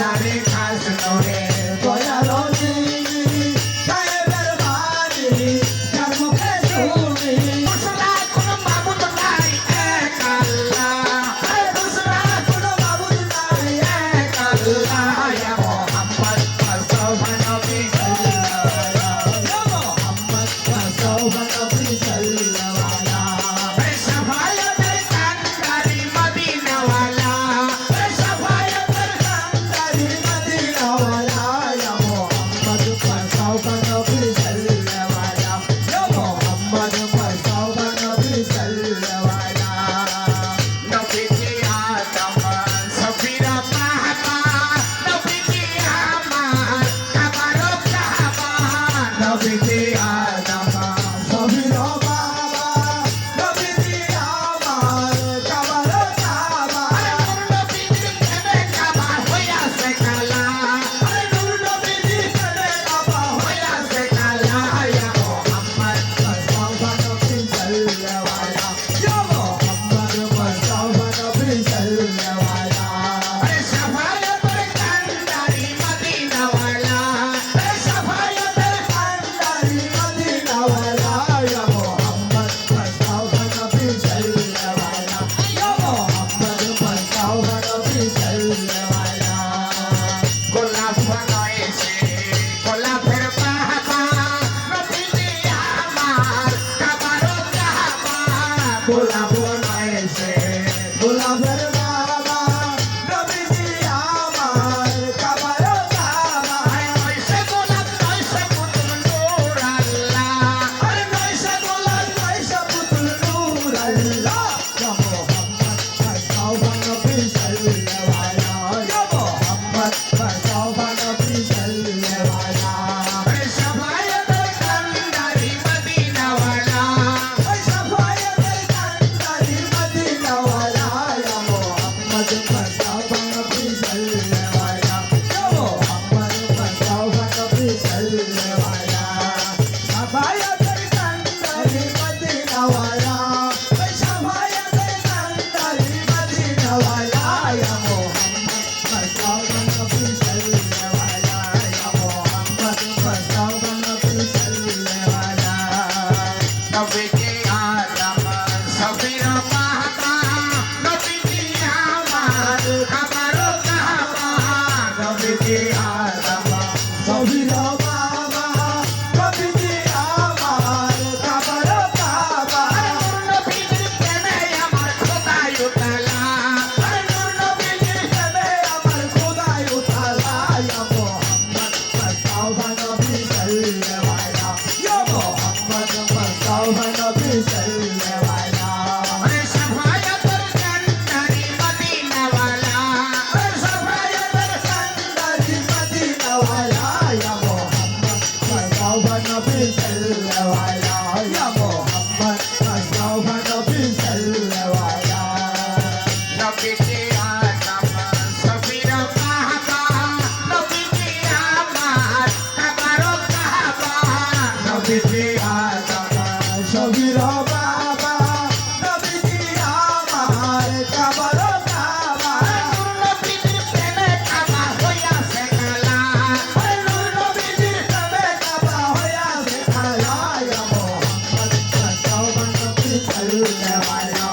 আল্লাহরে খাস নরে দয়াল জিগিরি সাহেবের বাড়ি যার মুখে শুনি দুসরা কোনো মাবুদ নাই এক আল্লাহ দুসরা কোনো মাবুদ নাই এক আল্লাহ ইয়া মুহাম্মদ মুস্তাফা নবী সাল্লাল্লাহু ইয়া মুহাম্মদ মুস্তাফা নবী সাল্লাল্লাহু শাফায়াতের কান্ডারি মদিনা ওয়ালা শাফায়াতের কান্ডারি মদিনা ওয়ালা ইয়া মুহাম্মদ মুস্তাফা নবী সাল্লাল্লাহু ইয়া মুহাম্মদ মুস্তাফা নবী সাল্লাল্লাহু নবীজি আদম সফিরা পাহা নবীজি আমার কাবারো কাবা নবীজি আদম সফিরা বাবা নবীজি আমার কাবারো কাবা নবীজি কেনে কাবা হইয়াছে কালা নূর নবীজি কেনে কাবা হইয়াছে কালা ইয়া মুহাম্মদ মুস্তাফা নবী সাল্লাল্লাহু ইয়া মুহাম্মদ মুস্তাফা নবী সাল্লাল্লাহু শাফায়াতের কান্ডারি মদিনা ওয়ালা শাফায়াতের কান্ডারি মদিনা ওয়ালা ইয়া মুহাম্মদ মুস্তাফা নবী সাল্লাল্লাহু ইয়া মুহাম্মদ মুস্তাফা নবী সাল্লাল্লাহু গোলাপ বানাইছে গোলাপের বাবা নবীজি আমার কাবারো কাবা গোলাপ বানাইছে গোলাপের বাবা নবীজি আমার কাবারো কাবা নয়শে গোলাপ নয়শে পুতুল নূর আল্লাহ নয়শে গোলাপ নয়শে পুতুল নূর আল্লাহ ইয়া মুহাম্মদ মুস্তাফা নবী সাল্লাল্লাহু ইয়া মুহাম্মদ মুস্তাফা নবী সাল্লাল্লাহু শাফায়াতের কান্ডারি মদিনা ওয়ালা শাফায়াতের কান্ডারি মদিনা ওয়ালা ইয়া মুহাম্মদ মুস্তাফা নবী সাল্লাল্লাহু ইয়া মুহাম্মদ মুস্তাফা নবী সাল্লাল্লাহু শাফায়াতের কান্ডারি মদিনা ওয়ালা শাফায়াতের কান্ডারি মদিনা ওয়ালা ইয়া মুহাম্মদ মুস্তাফা নবী সাল্লাল্লাহু ইয়া মুহাম্মদ মুস্তাফা নবী সাল্লাল্লাহু নবীজি আদম সফিরা পাহা নবীজি আমার কাবারো কাবা নবীজি আদম সফিরা বাবা নবীজি আমার কাবারো কাবা নূর নবীজির প্রেমে আমার খোদাই উতালা নূর নবীজির প্রেমে আমার খোদাই উতালা ইয়া মুহাম্মদ মুস্তাফা নবী সাল্লাল্লাহু ইয়া মুহাম্মদ মুস্তাফা নবী সাল্লাল্লাহু শাফায়াতের কান্ডারি মদিনা ওয়ালা শাফায়াতের কান্ডারি মদিনা ওয়ালা ইয়া মুহাম্মদ মুস্তাফা নবী সাল্লাল্লাহু ইয়া মুহাম্মদ মুস্তাফা নবী সাল্লাল্লাহু নবীজি আদম সফিরা পাহা নবীজি আমার কাবারো কাবা নবীজি আদম সফিরা বাবা নবীজি আমার কাবারো কাবা নূর নবীজির প্রেমে কাবা হইয়াছে কালা নূর নবীজির প্রেমে কাবা হইয়াছে কালা ইয়া মুহাম্মদ মুস্তাফা নবী সাল্লাল্লাহু